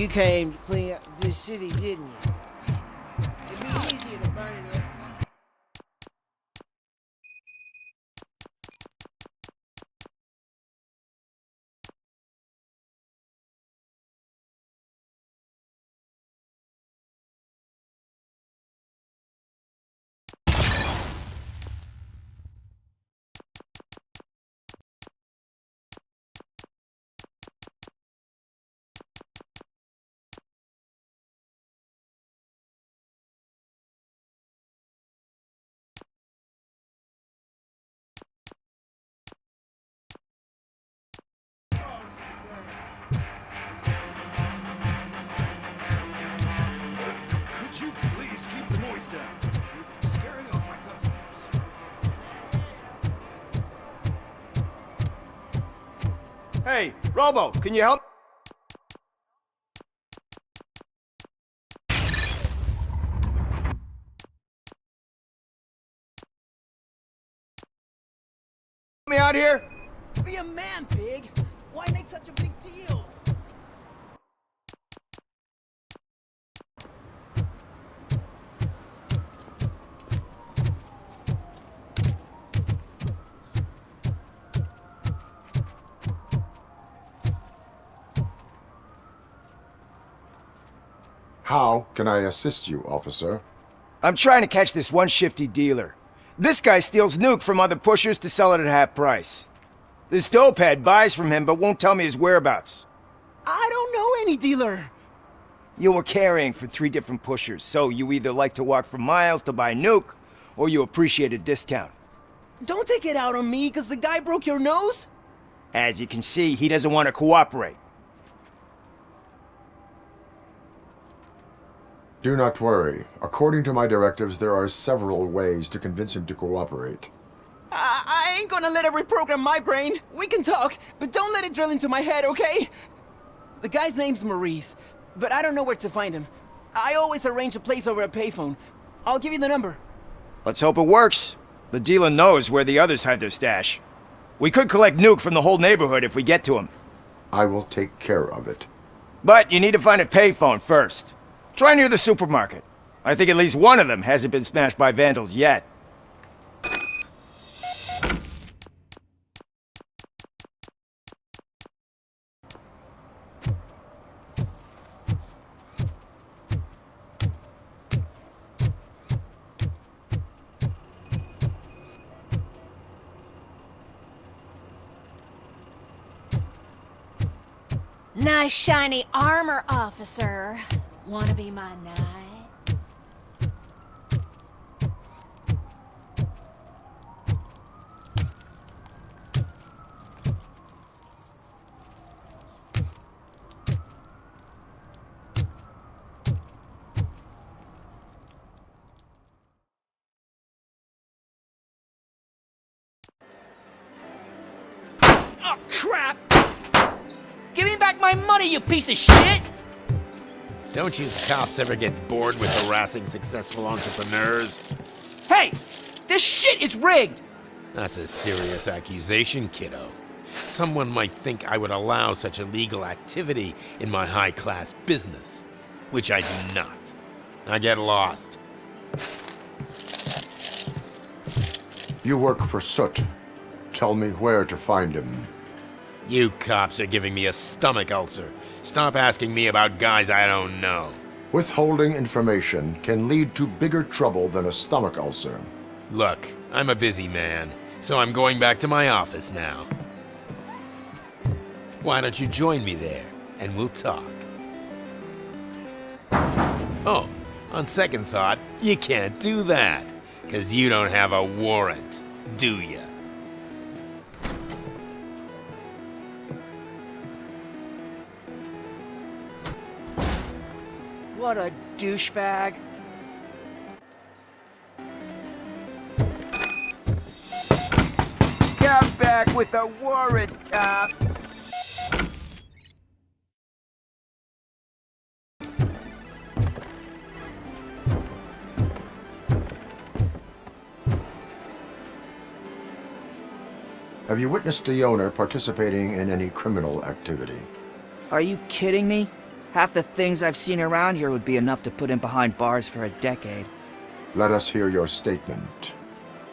You came to clean up this city, didn't you? It'd be easier to burn it up. Could you please keep the noise down? You're scaring off my customers. Hey, Robo, can you help? Me out here? Be a man, pig! Why make such a big deal? How can I assist you, officer? I'm trying to catch this one shifty dealer. This guy steals nuke from other pushers to sell it at half price. This dopehead buys from him but won't tell me his whereabouts. I don't know any dealer! You were carrying for 3 different pushers, so you either like to walk for miles to buy nuke, or you appreciate a discount. Don't take it out on me, cause the guy broke your nose? As you can see, he doesn't want to cooperate. Do not worry. According to my directives, there are several ways to convince him to cooperate. I ain't gonna let it reprogram my brain. We can talk, but don't let it drill into my head, okay? The guy's name's Maurice, but I don't know where to find him. I always arrange a place over a payphone. I'll give you the number. Let's hope it works. The dealer knows where the others hide their stash. We could collect nuke from the whole neighborhood if we get to him. I will take care of it. But you need to find a payphone first. Try near the supermarket. I think at least one of them hasn't been smashed by vandals yet. Nice shiny armor, officer. Wanna be my knight? Oh, crap! Give me back my money, you piece of shit! Don't you cops ever get bored with harassing successful entrepreneurs? Hey! This shit is rigged! That's a serious accusation, kiddo. Someone might think I would allow such illegal activity in my high-class business, which I do not. I get lost. You work for Soot. Tell me where to find him. You cops are giving me a stomach ulcer. Stop asking me about guys I don't know. Withholding information can lead to bigger trouble than a stomach ulcer. Look, I'm a busy man, so I'm going back to my office now. Why don't you join me there, and we'll talk. Oh, on second thought, you can't do that, 'cause you don't have a warrant, do ya? What a douchebag. Come back with a warrant, cop. Have you witnessed the owner participating in any criminal activity? Are you kidding me? Half the things I've seen around here would be enough to put him behind bars for a decade. Let us hear your statement.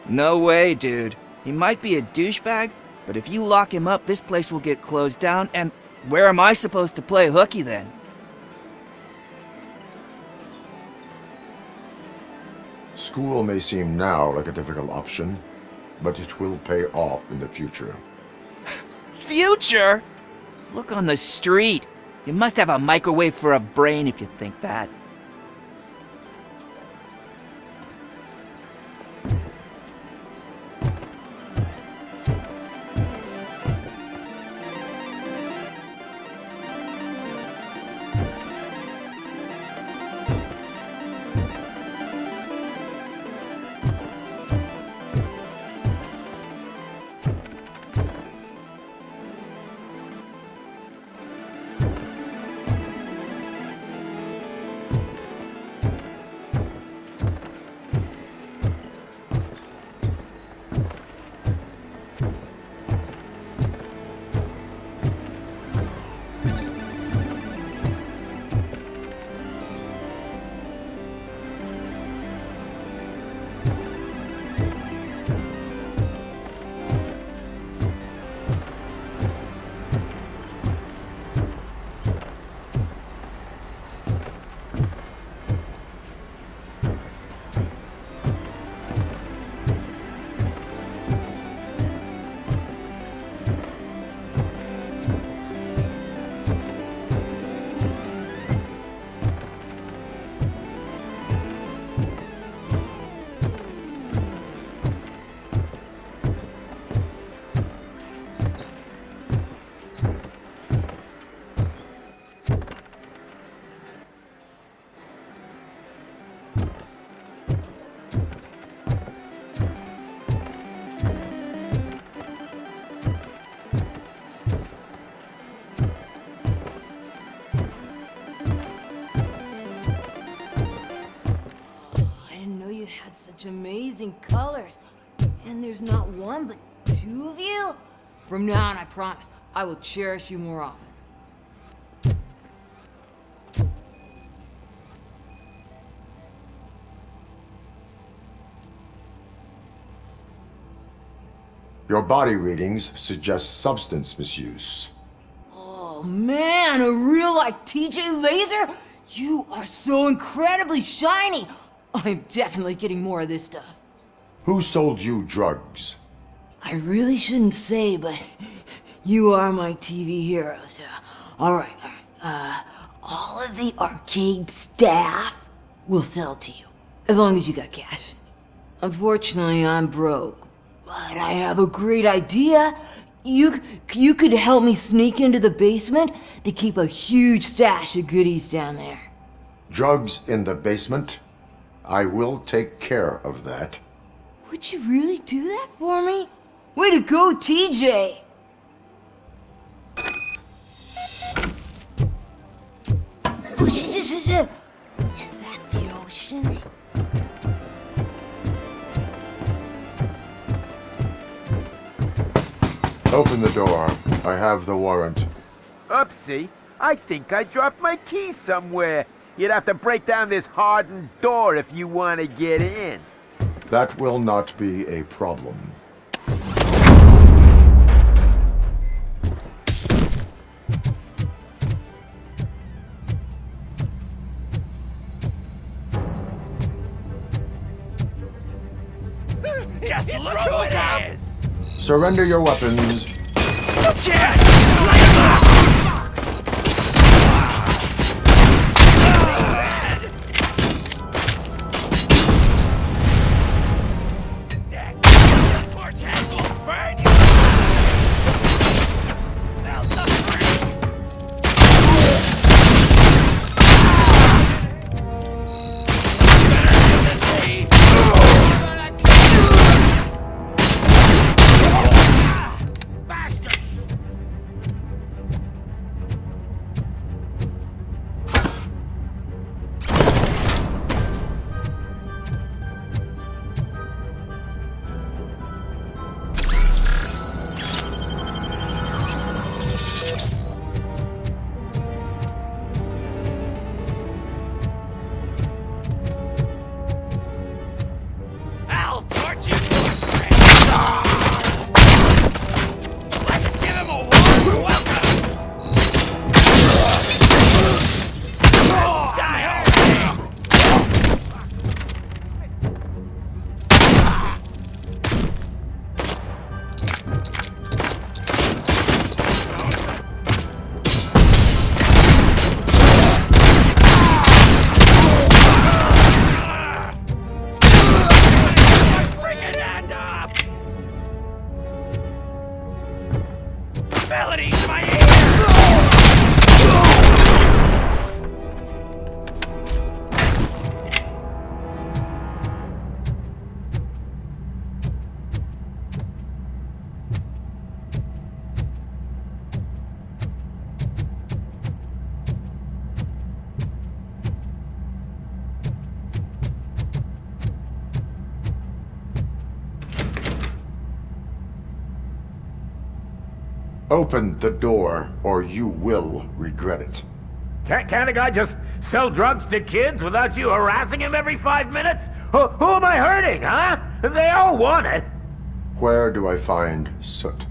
No way, dude. He might be a douchebag, but if you lock him up, this place will get closed down, and where am I supposed to play hooky then? School may seem now like a difficult option, but it will pay off in the future. Future? Look on the street. You must have a microwave for a brain if you think that. Such amazing colors. And there's not one, but two of you? From now on, I promise, I will cherish you more often. Your body readings suggest substance misuse. Oh man, a real-life TJ laser? You are so incredibly shiny! I'm definitely getting more of this stuff. Who sold you drugs? I really shouldn't say, but you are my TV heroes. Alright. All of the arcade staff will sell to you, as long as you got cash. Unfortunately, I'm broke, but I have a great idea. You could help me sneak into the basement. They keep a huge stash of goodies down there. Drugs in the basement? I will take care of that. Would you really do that for me? Way to go, TJ! Is that the ocean? Open the door. I have the warrant. Oopsie, I think I dropped my keys somewhere. You'd have to break down this hardened door if you want to get in. That will not be a problem. Just look who it is! Surrender your weapons. Open the door, or you will regret it. Can't a guy just sell drugs to kids without you harassing him every 5 minutes? Who am I hurting, huh? They all want it. Where do I find Soot?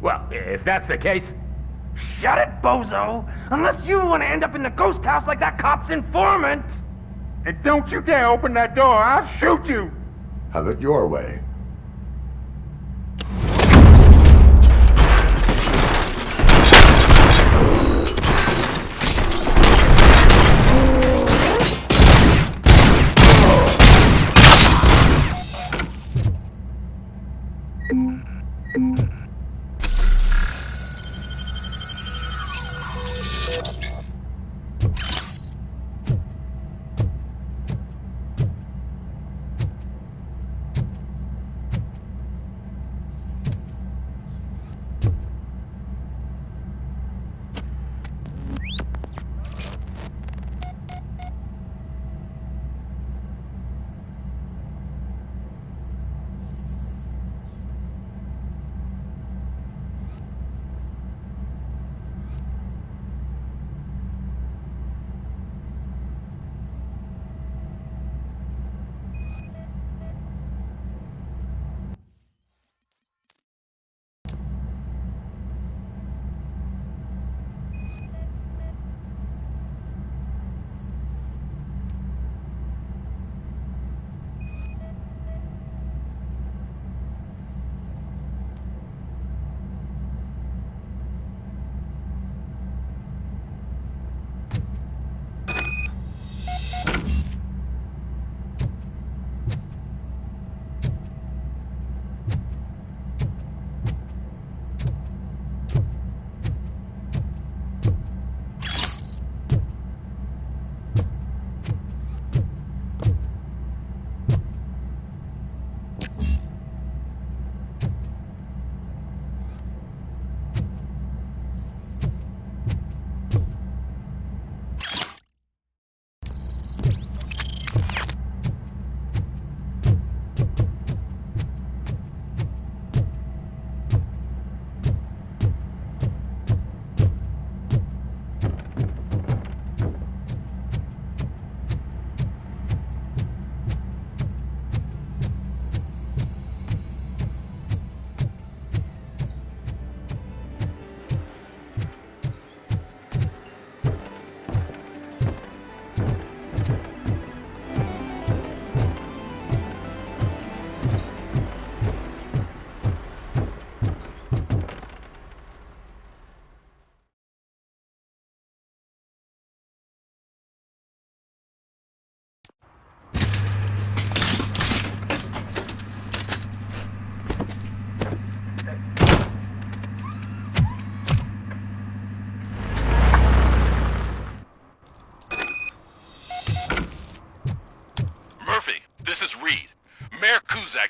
Well, if that's the case, shut it, bozo! Unless you want to end up in the ghost house like that cop's informant! And don't you dare open that door, I'll shoot you! Have it your way.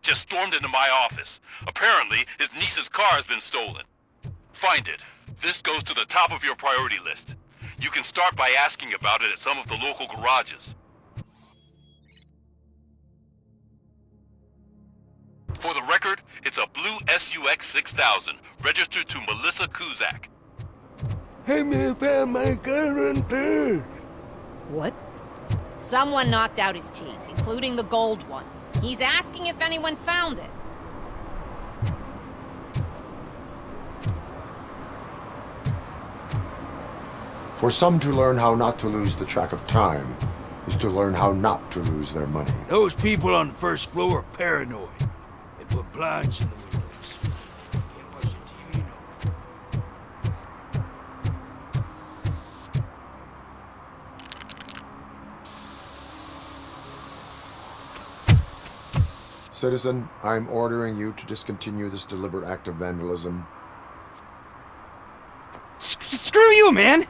just stormed into my office. Apparently, his niece's car has been stolen. Find it. This goes to the top of your priority list. You can start by asking about it at some of the local garages. For the record, it's a blue SUX 6000, registered to Melissa Kuzak. Hey, me found my gun on purse. What? Someone knocked out his teeth, including the gold one. He's asking if anyone found it. For some to learn how not to lose the track of time is to learn how not to lose their money. Those people on the first floor are paranoid. They put blinds in the windows. Can't watch the TV, Citizen, I'm ordering you to discontinue this deliberate act of vandalism. Screw you, man!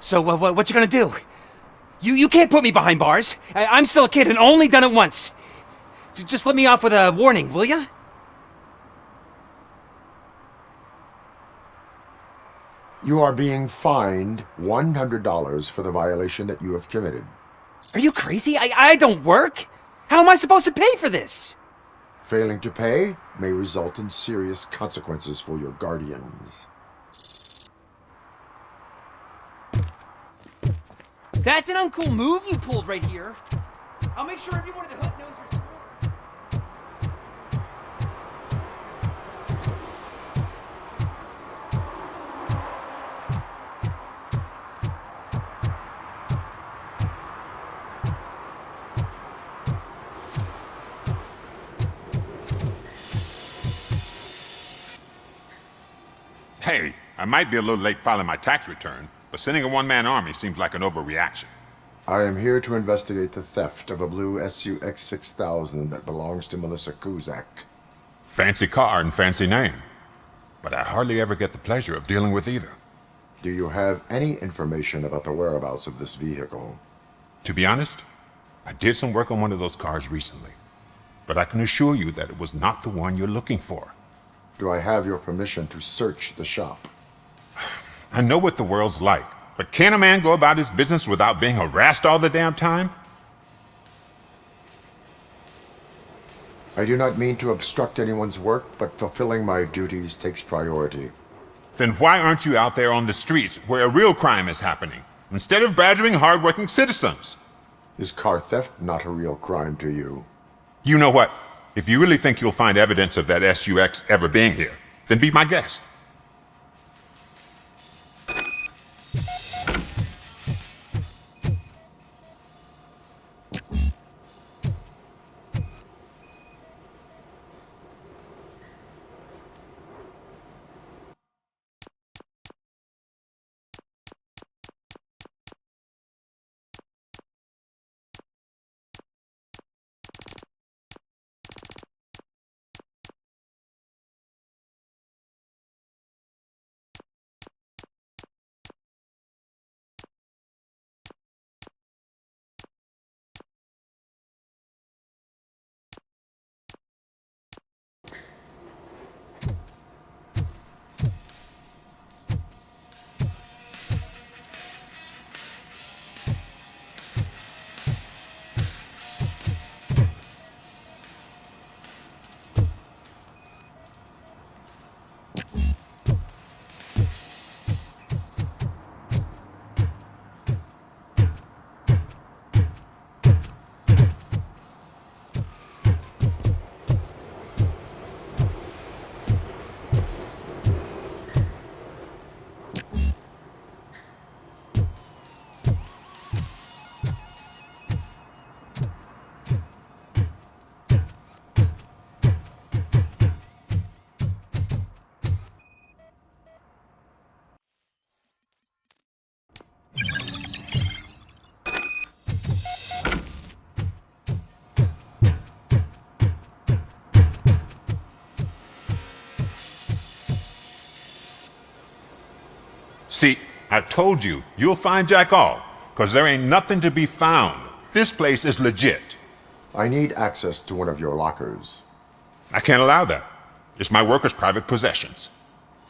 So, what you gonna do? You can't put me behind bars. I'm still a kid and only done it once. Just let me off with a warning, will ya? You are being fined $100 for the violation that you have committed. Are you crazy? I don't work. How am I supposed to pay for this? Failing to pay may result in serious consequences for your guardians. That's an uncool move you pulled right here. I'll make sure everyone at the hood knows your score. Hey, I might be a little late filing my tax return, but sending a one-man army seems like an overreaction. I am here to investigate the theft of a blue SUX 6000 that belongs to Melissa Kuzak. Fancy car and fancy name, but I hardly ever get the pleasure of dealing with either. Do you have any information about the whereabouts of this vehicle? To be honest, I did some work on one of those cars recently, but I can assure you that it was not the one you're looking for. Do I have your permission to search the shop? I know what the world's like, but can a man go about his business without being harassed all the damn time? I do not mean to obstruct anyone's work, but fulfilling my duties takes priority. Then why aren't you out there on the streets where a real crime is happening, instead of badgering hardworking citizens? Is car theft not a real crime to you? You know what? If you really think you'll find evidence of that SUX ever being here, then be my guest. See, I've told you, you'll find Jack all, because there ain't nothing to be found. This place is legit. I need access to one of your lockers. I can't allow that. It's my workers' private possessions.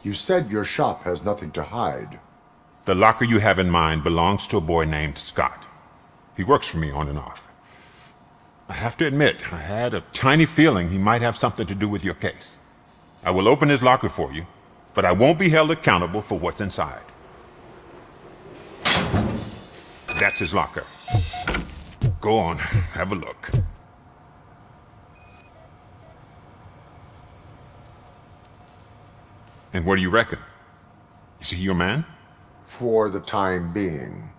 You said your shop has nothing to hide. The locker you have in mind belongs to a boy named Scott. He works for me on and off. I have to admit, I had a tiny feeling he might have something to do with your case. I will open his locker for you, but I won't be held accountable for what's inside. That's his locker. Go on, have a look. And what do you reckon? Is he your man? For the time being.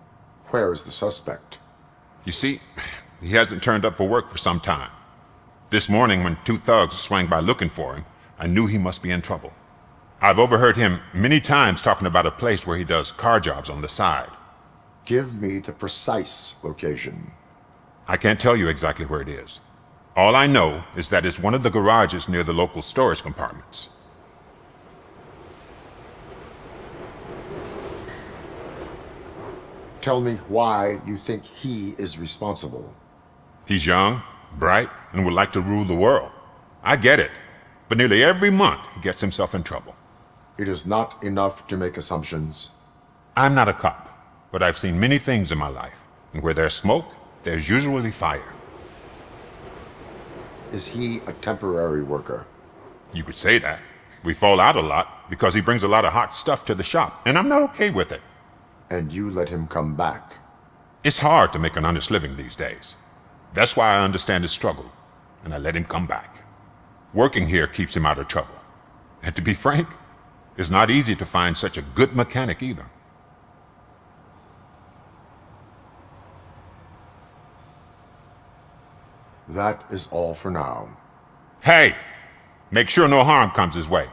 Where is the suspect? You see, he hasn't turned up for work for some time. This morning, when two thugs swang by looking for him, I knew he must be in trouble. I've overheard him many times talking about a place where he does car jobs on the side. Give me the precise location. I can't tell you exactly where it is. All I know is that it's one of the garages near the local storage compartments. tell me why you think he is responsible. He's young, bright, and would like to rule the world. I get it. But nearly every month, he gets himself in trouble. It is not enough to make assumptions. I'm not a cop, but I've seen many things in my life. And where there's smoke, there's usually fire. Is he a temporary worker? You could say that. We fall out a lot because he brings a lot of hot stuff to the shop, and I'm not okay with it. And you let him come back? It's hard to make an honest living these days. That's why I understand his struggle, and I let him come back. Working here keeps him out of trouble. And to be frank, it's not easy to find such a good mechanic either. That is all for now. Hey! Make sure no harm comes his way.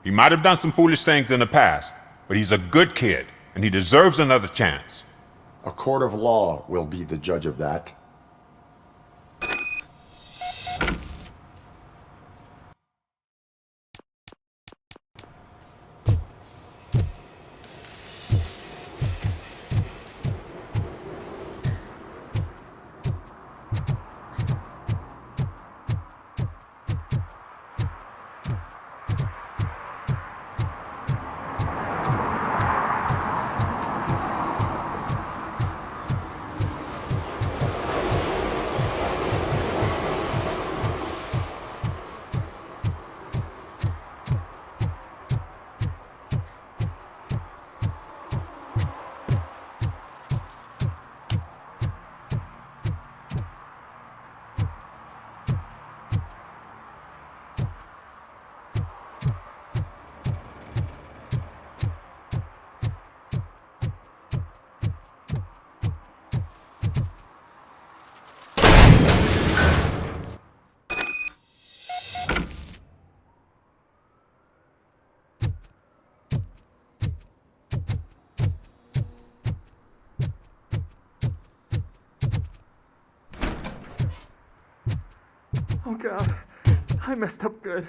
He might have done some foolish things in the past, but he's a good kid, and he deserves another chance. A court of law will be the judge of that. Oh God, I messed up good.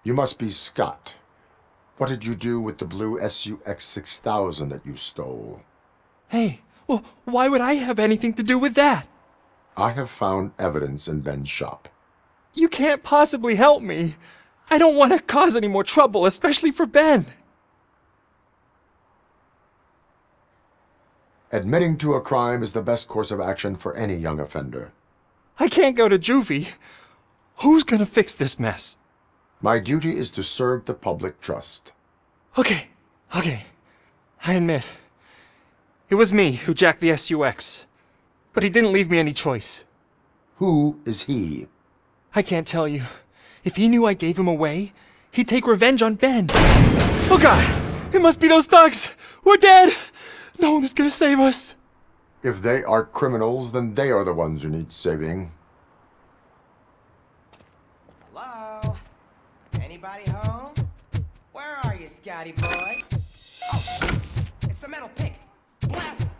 You must be Scott. What did you do with the blue SUX 6000 that you stole? Hey, well, why would I have anything to do with that? I have found evidence in Ben's shop. You can't possibly help me. I don't want to cause any more trouble, especially for Ben. Admitting to a crime is the best course of action for any young offender. I can't go to juvie. Who's gonna fix this mess? My duty is to serve the public trust. Okay. I admit. It was me who jacked the SUX. But he didn't leave me any choice. Who is he? I can't tell you. If he knew I gave him away, he'd take revenge on Ben. Oh God! It must be those thugs! We're dead! No one is gonna save us. If they are criminals, then they are the ones who need saving. Hello? Anybody home? Where are you, Scotty boy? Oh, it's the metal pig. Blast him.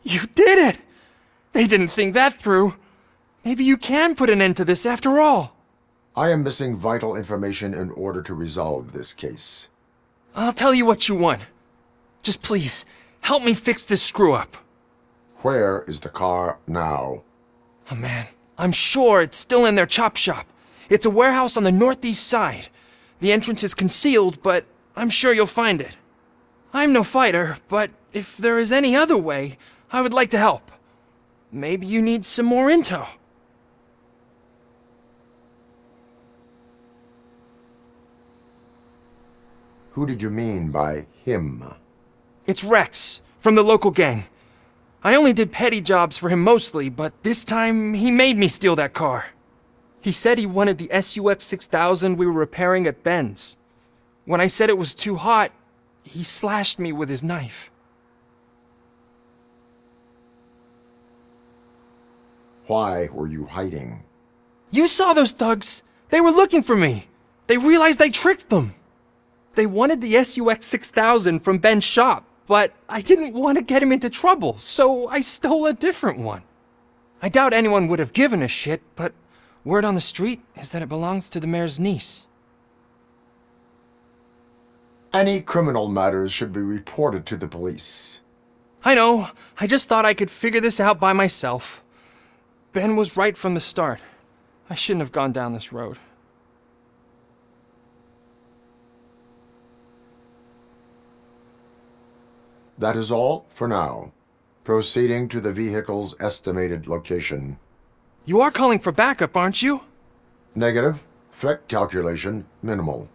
You did it! They didn't think that through. Maybe you can put an end to this after all. I am missing vital information in order to resolve this case. I'll tell you what you want. Just please, help me fix this screw-up. Where is the car now? Oh man, I'm sure it's still in their chop shop. It's a warehouse on the northeast side. The entrance is concealed, but I'm sure you'll find it. I'm no fighter, but if there is any other way, I would like to help. Maybe you need some more intel. Who did you mean by him? It's Rex, from the local gang. I only did petty jobs for him mostly, but this time he made me steal that car. He said he wanted the SUX 6000 we were repairing at Ben's. When I said it was too hot, he slashed me with his knife. Why were you hiding? You saw those thugs! They were looking for me! They realized I tricked them! They wanted the SUX 6000 from Ben's shop, but I didn't want to get him into trouble, so I stole a different one. I doubt anyone would have given a shit, but word on the street is that it belongs to the mayor's niece. Any criminal matters should be reported to the police. I know, I just thought I could figure this out by myself. Ben was right from the start. I shouldn't have gone down this road. That is all for now. Proceeding to the vehicle's estimated location. You are calling for backup, aren't you? Negative. Threat calculation minimal.